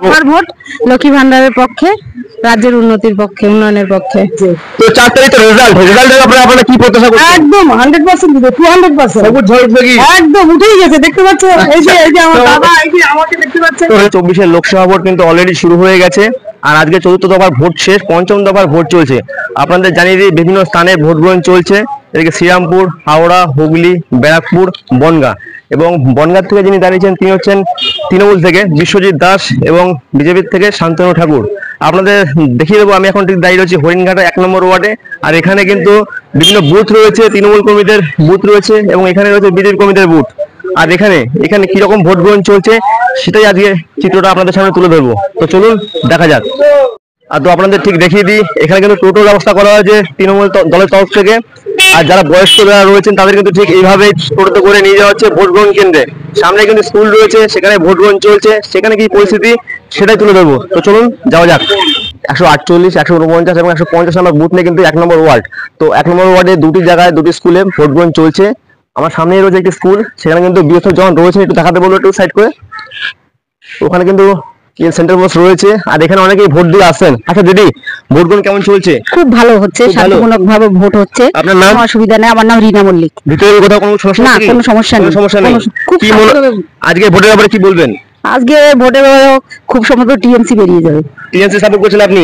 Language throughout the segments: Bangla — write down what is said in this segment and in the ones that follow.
আমার ভোট লক্ষ্মী ভান্ডারের পক্ষে, রাজ্যের উন্নতির পক্ষে, উন্নয়নের পক্ষে। তো 4 তারিখে রেজাল্ট আপনারা কি প্রত্যাশা করছেন? একদম 100% দিবে, 200%। সবুজ ঝড় উঠবে কি? একদম উঠেই গেছে, দেখতে পাচ্ছ, এই যে আমার দাদা, এই যে আমাকে দেখতে পাচ্ছেন। 24 লোকসভা ভোট কিন্তু অলরেডি শুরু হয়ে গেছে, আর আজকে 4র্থ দফার ভোট শেষ, 5ম দফার ভোট চলছে। আপনাদের জানিয়ে দিই বিভিন্ন স্থানে ভোট গ্রহণ চলছে। এদিকে শ্রীরামপুর, হাওড়া, হুগলি, ব্যারাকপুর, বনগাঁ। এবং বনগাঁ থেকে যিনি দাঁড়িয়েছেন তিনি হচ্ছেন তৃণমূল থেকে বিশ্বজিৎ দাস এবং বিজেপির থেকে শান্তনু ঠাকুর। আপনাদের দেখিয়ে দেবো, আমি এখন ঠিক দাঁড়িয়ে রয়েছি হরিণঘাটা 1 নম্বর ওয়ার্ডে। আর এখানে কিন্তু বিভিন্ন বুথ রয়েছে, তৃণমূল কর্মীদের বুথ রয়েছে এবং এখানে রয়েছে বিজেপি কর্মীদের বুথ। আর এখানে কিরকম ভোট গ্রহণ চলছে সেটাই আজকে চিত্রটা আপনাদের সামনে তুলে ধরবো। তো চলুন দেখা যাক। আর তো আপনাদের ঠিক দেখিয়ে দিই, এখানে কিন্তু টোটোর ব্যবস্থা করা হয়েছে তৃণমূল দলের তরফ থেকে। আর যারা বয়স্ক যারা রয়েছেন তাদের কিন্তু ঠিক এইভাবে টোটোতে করে নিয়ে যাওয়া হচ্ছে ভোট গ্রহণ কেন্দ্রে। সামনে কিন্তু স্কুল রয়েছে, সেখানে ভোট গ্রহণ চলছে, সেখানে কি পরিস্থিতি সেটাই তুলে ধরবো। তো চলুন যাওয়া যাক। 148, 149 এবং 150 নম্বর বুথ নিয়ে কিন্তু 1 নম্বর ওয়ার্ড। তো 1 নম্বর ওয়ার্ডে 2টি জায়গায় 2টি স্কুলে ভোট গ্রহণ চলছে। আমার সামনেই রয়েছে একটি স্কুল, সেখানে কিন্তু বিএসএফ জওয়ান রয়েছে, একটু দেখাতে বলবো একটু সাইড করে। ওখানে কিন্তু সেন্টার বক্স রয়েছে, আর এখানে অনেকেই ভোট দিয়ে আসেন। আচ্ছা দিদি, ভোট গ্রহণ কেমন চলছে? খুব ভালো হচ্ছে, শান্তিপূর্ণভাবে ভোট হচ্ছে। আপনার নাম? অসুবিধা নেই, আমার নাম রিনা মল্লিক। ভিতরে কোথাও কোনো সমস্যা না, কোনো সমস্যা নেই, সমস্যা নেই। কি আজকে ভোটের ব্যাপারে কি বলবেন? আজকে ভোটের খুব সম্ভবত টিএমসি বেরিয়ে যাবে। টিএমসি সাপোর্ট করছেন আপনি?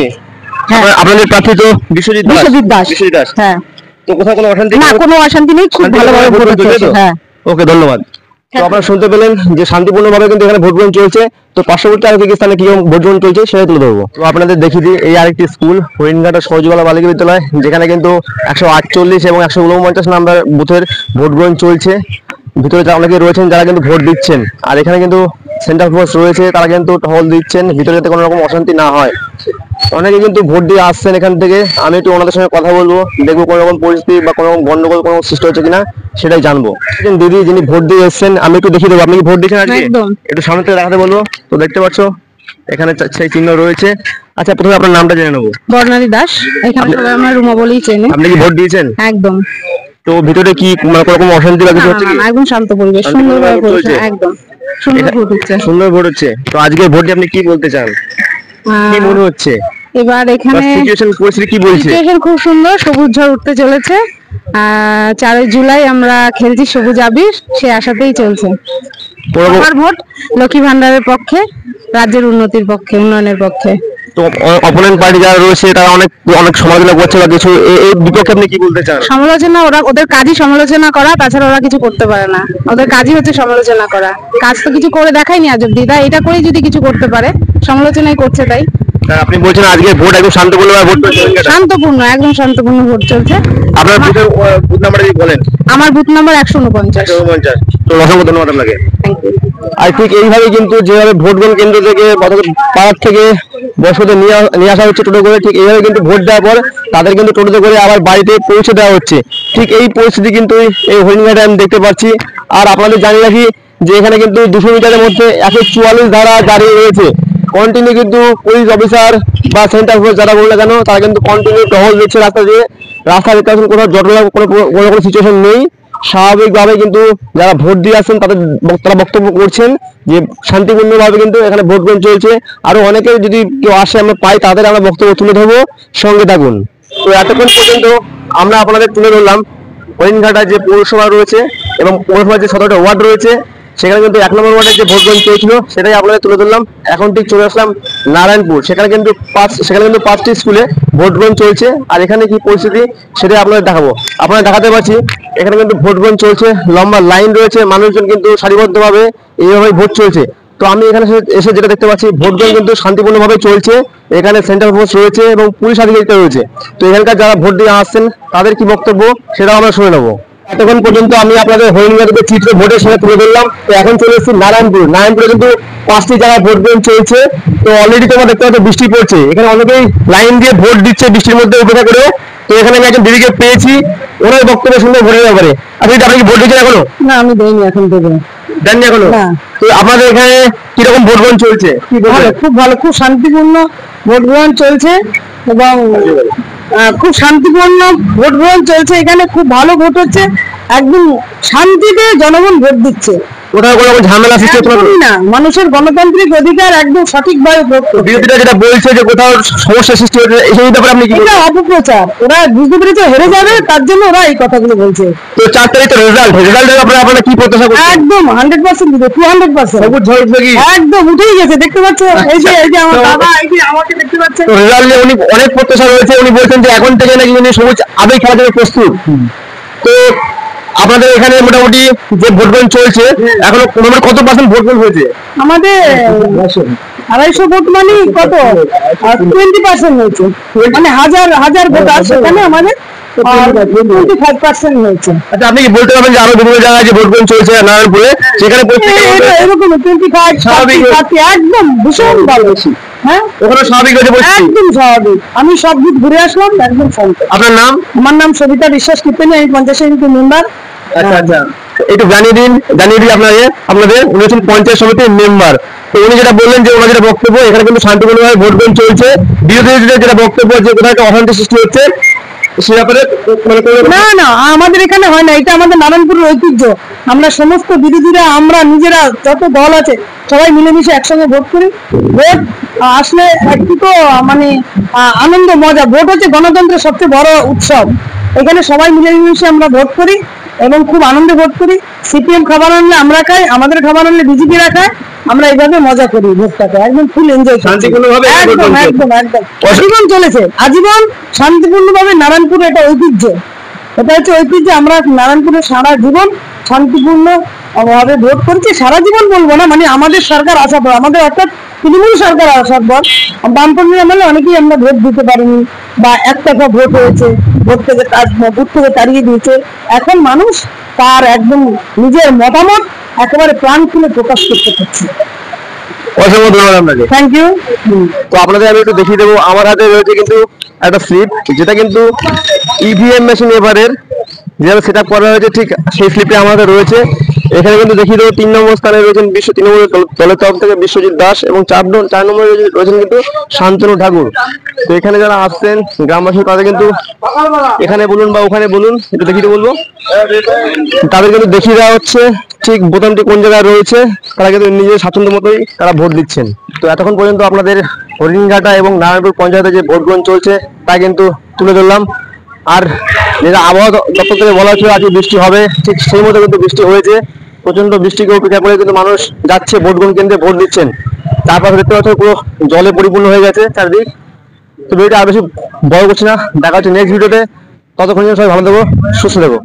হ্যাঁ। আপনাদের প্রার্থী তো বিশ্বজিৎ দাস। হ্যাঁ। তো কোথাও কোনো অশান্তি? না, কোনো অশান্তি নেই, খুব ভালোভাবে ভোট হচ্ছে। হ্যাঁ, ওকে, ধন্যবাদ। তো আপনারা শুনতে পেলেন যে শান্তিপূর্ণভাবে কিন্তু এখানে ভোট গ্রহণ চলছে। তো পার্শ্ববর্তী আরেকটি স্থানে কি ভোট গ্রহণ চলছে সেটা তুলে ধরবো। তো আপনাদের দেখিয়ে দিই, এই আরেকটি স্কুল হরিণঘাটা সহজবালা বালিকা বিদ্যালয়, যেখানে কিন্তু 148 এবং 149 নাম্বার বুথের ভোট গ্রহণ চলছে। ভিতরে অনেকে রয়েছেন যারা কিন্তু ভোট দিচ্ছেন, আর এখানে কিন্তু সেন্টার ফোর্স রয়েছে, তারা কিন্তু টহল দিচ্ছেন ভিতরে যাতে কোনো রকম অশান্তি না হয়। অনেকে কিন্তু ভোট দিয়ে আসছেন এখান থেকে। আমি একটু ওনাদের সঙ্গে কথা বলবো, দেখবো কোনো রকম পরিস্থিতি বা কোনো রকম গন্ডগোল কোনো সৃষ্টি হচ্ছে কিনা সেটাই জানবো। দিদি যিনি ভোট দিয়ে এসছেন, আমি একটু দেখিয়ে দেবো। আপনি কি ভোট দিয়েছেন আজকে? একটু সামনে থেকে দেখাতে বলবো। তো দেখতে পাচ্ছ এখানে সেই চিহ্ন রয়েছে। আচ্ছা, প্রথমে আপনার নামটা জেনে নেবো। বর্ণালী দাস, এখানে সবাই আমার রুমা বলেই চেনে। আপনি কি ভোট দিয়েছেন? একদম। তো ভিতরে কি কোনো রকম অশান্তি বা কিছু হচ্ছে কি? একদম শান্ত পরিবেশ, সুন্দরভাবে চলছে। একদম সুন্দর ভোট হচ্ছে, সুন্দর ভোট হচ্ছে। তো আজকের ভোটে আপনি কি বলতে চান, কি মনে হচ্ছে এবার এখানে সিচুয়েশন পরিস্থিতি কি বলছে? সিচুয়েশন খুব সুন্দর, সবুজ ঝড় উঠতে চলেছে। 4 জুলাই আমরা খেলছি সবুজ আবির, সে আশাতেই চলছে। আমার ভোট লক্ষ্মী ভান্ডারের পক্ষে, রাজ্যের উন্নতির পক্ষে, উন্নয়নের পক্ষে। তো অপোনেন্ট পার্টি যারা রয়েছে তারা অনেক সমালোচনা করছে বা কিছু, এই বিপক্ষে আপনি কি বলতে চান? সমালোচনা, ওদের কাজই সমালোচনা করা, তাছাড়া ওরা কিছু করতে পারে না। ওদের কাজই হচ্ছে সমালোচনা করা, কাজ তো কিছু করে দেখায়নি আজ অব্দি। তাই এটা করেই যদি কিছু করতে পারে, সমালোচনাই করছে। তাই আপনি বলছেন আজকে ভোট একদম শান্তপূর্ণভাবে ভোট চলছে? শান্তপূর্ণ, একদম শান্তপূর্ণ ভোট চলছে। আপনার বুথ নাম্বার যদি বলেন। আমার বুথ নাম্বার 149। তো অসংখ্য ধন্যবাদ আপনাকে। Thank you. আর ঠিক এইভাবে কিন্তু যেভাবে ভোট গ্রহণ কেন্দ্র থেকে পাড়ার থেকে বয়স্কদের নিয়ে আসা হচ্ছে টোটো করে, ঠিক এইভাবে কিন্তু ভোট দেওয়ার পর তাদের কিন্তু টোটোতে করে আবার বাড়িতে পৌঁছে দেওয়া হচ্ছে। ঠিক এই পরিস্থিতি কিন্তু এই হরিণঘাটে আমি দেখতে পাচ্ছি। আর আপনাদের জানিয়ে রাখি যে এখানে কিন্তু 200 মিটারের মধ্যে 144 ধারা দাঁড়িয়ে রয়েছে। কন্টিনিউ কিন্তু পুলিশ অফিসার বা সেন্টার ফোর্স যারা বললে কেন, তারা কিন্তু কন্টিনিউ টহল দিচ্ছে রাস্তা দিয়ে। রাস্তা দেখতে পাচ্ছেন কোনো জটিল কোনো সিচুয়েশন নেই। স্বাভাবিকভাবে কিন্তু যারা ভোট দিয়ে আসছেন তারা বক্তব্য করছেন যে শান্তিপূর্ণভাবে কিন্তু এখানে ভোট গ্রহণ চলছে। আরো অনেকে যদি কেউ আসে আমরা পাই, তাদের আমরা বক্তব্য তুলে ধরবো, সঙ্গে থাকুন। তো এতক্ষণ পর্যন্ত আমরা আপনাদের তুলে ধরলাম হরিণঘাটা যে পৌরসভা রয়েছে এবং পৌরসভার যে 17টা ওয়ার্ড রয়েছে, সেখানে কিন্তু 1 নম্বর ওয়ার্ডে যে ভোট গ্রহণ চলছিল সেটাই আপনাদের তুলে ধরলাম। এখন ঠিক চলে আসলাম নারায়ণপুর, সেখানে কিন্তু 5টি স্কুলে ভোট গ্রহণ চলছে। আর এখানে কি পরিস্থিতি সেটাই আপনাদের দেখাবো। আপনারা দেখাতে পাচ্ছি এখানে কিন্তু ভোট গ্রহণ চলছে, লম্বা লাইন রয়েছে, মানুষজন কিন্তু সারিবদ্ধভাবে এইভাবেই ভোট চলছে। তো আমি এখানে এসে যেটা দেখতে পাচ্ছি, ভোট গ্রহণ কিন্তু শান্তিপূর্ণভাবে চলছে। এখানে সেন্টার ফোর্স রয়েছে এবং পুলিশ আধিকারিকরা রয়েছে। তো এখানকার যারা ভোট দিয়ে আসছেন তাদের কি বক্তব্য সেটাও আমরা শুনে নেবো। এতক্ষণ পর্যন্ত আমি আপনাদের হরিণঘাটাতে চিত্র ভোটের সঙ্গে তুলে ধরলাম। তো এখন চলে এসেছি নারায়ণপুরে কিন্তু 5টি জায়গায় ভোট গ্রহণ চলছে। তো অলরেডি তোমরা দেখতে পাচ্ছ বৃষ্টি পড়ছে, এখানে অনেকেই লাইন দিয়ে ভোট দিচ্ছে বৃষ্টির মধ্যে উপেক্ষা করে। তো এখানে আমি একজন দিদিকে পেয়েছি, ওনার বক্তব্য শুনবো ভোটের ব্যাপারে। আপনি কি ভোট দিচ্ছেন এখনো? না, আমি দেইনি, এখন দেবো। দেননি এখনো? তো আপনাদের এখানে কিরকম ভোট গ্রহণ চলছে? খুব ভালো, খুব শান্তিপূর্ণ ভোট গ্রহণ চলছে এবং খুব শান্তিপূর্ণ ভোট গ্রহণ চলছে। এখানে খুব ভালো ভোট হচ্ছে, একদম শান্তিতে জনগণ ভোট দিচ্ছে। কোথাও কোনো রকম ঝামেলা সৃষ্টি হচ্ছে না, মানুষের গণতান্ত্রিক অধিকার একদম সঠিকভাবে ভোট করতে। বিরোধীরা যেটা বলছে যে কোথাও সমস্যা সৃষ্টি হচ্ছে, এই ব্যাপারে আপনি কি এটা অপপ্রচার। ওরা বুঝতে পেরেছে হেরে যাবে, তার জন্য ওরা এই কথাগুলো বলছে। তো 4 তারিখ তো রেজাল্টের আপনারা কি প্রত্যাশা করছেন? একদম 100% দিবে, 200%। সবুজ ঝড় উঠবে কি? একদম উঠেই গেছে, দেখতে পাচ্ছ? এই যে আমার দাদা, এই যে আমাকে দেখতে পাচ্ছেন। তো রেজাল্ট নিয়ে উনি অনেক প্রত্যাশা রয়েছে, উনি বলছেন যে এখন থেকে নাকি উনি সবুজ আবেগ খেলার জন্য প্রস্তুত। তো আপনাদের এখানে মোটামুটি যে ভোট গ্রহণ চলছে, এখনো মোটামুটি কত % ভোট গ্রহণ হয়েছে? আমাদের 250 ভোট মানে কত, 20% হয়েছে। মানে হাজার ভোট আছে সেখানে আমাদের 25% হয়েছে। আচ্ছা, আপনি কি বলতে পারবেন যে আরো বিভিন্ন জায়গায় যে ভোট গ্রহণ চলছে নারায়ণপুরে, সেখানে এরকম 25 30 একদম ভীষণ ভালো। হ্যাঁ, ওখানে স্বাভাবিক হয়েছে, একদম স্বাভাবিক। আমি সব বুথ ঘুরে আসলাম, একদম শান্ত। আপনার নাম? আমার নাম সবিতা বিশ্বাস কৃপেনি, আমি পঞ্চায়েত সমিতির মেম্বার। আচ্ছা, একটু জানিয়ে দিন আপনাদের উনি হচ্ছেন পঞ্চায়েত সমিতির মেম্বার। তো উনি যেটা বললেন যে ওনার যেটা বক্তব্য, এখানে কিন্তু শান্তিপূর্ণভাবে ভোট গ্রহণ চলছে। বিরোধীদের যেটা বক্তব্য যে কোথাও একটা অশান্তি সৃষ্টি হচ্ছে, সে ব্যাপারে না, আমাদের এখানে হয় না। এটা আমাদের নারায়ণপুরের ঐতিহ্য। আমরা সমস্ত বিরোধীরা, আমরা নিজেরা যত দল আছে সবাই মিলেমিশে একসঙ্গে ভোট করি। ভোট আসলে একটু তো মানে আনন্দ মজা। ভোট হচ্ছে গণতন্ত্রের সবচেয়ে বড় উৎসব। এখানে সবাই মিলেমিশে আমরা ভোট করি এবং খুব আনন্দে ভোট করি। সিপিএম খাবার আনলে আমরা খাই, আমাদের খাবার আনলে বিজেপিরা খায়। আমরা এইভাবে মজা করি, ভোটটাকে একদম ফুল এনজয় করি। একদম আজীবন চলেছে, আজীবন শান্তিপূর্ণভাবে নারায়ণপুর। এটা ঐতিহ্য, এটা হচ্ছে ঐতিহ্য। আমরা নারায়ণপুরে সারা জীবন শান্তিপূর্ণ ভাবে ভোট করছি। সারা জীবন বলবো না, মানে আমাদের সরকার আসার পর, আমাদের অর্থাৎ তৃণমূল সরকার আসার পর বামপন্থী আমলে অনেকেই আমরা ভোট দিতে পারিনি, বা একতরফা ভোট হয়েছে, বুথ থেকে তাড়িয়ে দিয়েছে। এখন মানুষ তার একদম নিজের মতামত একেবারে প্রাণ খুলে প্রকাশ করতে পারছে। অসংখ্য ধন্যবাদ আপনাকে। Thank you. তো আপনাদের আমি একটু দেখিয়ে দেবো, আমার হাতে রয়েছে কিন্তু একটা স্লিপ, যেটা কিন্তু ইভিএম মেশিন এবারের যেভাবে সেট আপ করা হয়েছে, ঠিক সেই স্লিপে আমাদের রয়েছে। এখানে কিন্তু দেখিয়ে দেবো 3 নম্বর স্থানে রয়েছেন বিশ্ব তৃণমূল দলের তরফ থেকে বিশ্বজিৎ দাস, এবং 4 নম্বরে রয়েছেন কিন্তু শান্তনু ঠাকুর। তো এখানে যারা আসছেন গ্রামবাসী, তাদের কিন্তু এখানে বলুন বা ওখানে বলুন, একটু দেখিয়ে বলবো, তাদের কিন্তু দেখিয়ে দেওয়া হচ্ছে ঠিক বোতামটি কোন জায়গায় রয়েছে। তারা কিন্তু নিজের স্বাচ্ছন্দ্য মতোই তারা ভোট দিচ্ছেন। তো এতক্ষণ পর্যন্ত আপনাদের হরিণঘাটা এবং নারায়ণপুর পঞ্চায়েতে যে ভোট গ্রহণ চলছে তা কিন্তু তুলে ধরলাম। আর যেটা আবহাওয়া দপ্তর থেকে বলা হচ্ছিল আজকে বৃষ্টি হবে, ঠিক সেই মতো কিন্তু বৃষ্টি হয়েছে। প্রচন্ড বৃষ্টিকে উপেক্ষা করে কিন্তু মানুষ যাচ্ছে ভোট গ্রহণ কেন্দ্রে ভোট দিচ্ছেন। চারপাশে দেখতে পাচ্ছ পুরো জলে পরিপূর্ণ হয়ে গেছে চারদিক। তো ভিডিওটা আর বেশি বড় করছি না, দেখা হচ্ছে নেক্সট ভিডিওতে। ততক্ষণ সবাই ভালো থাকো, সুস্থ থাকো।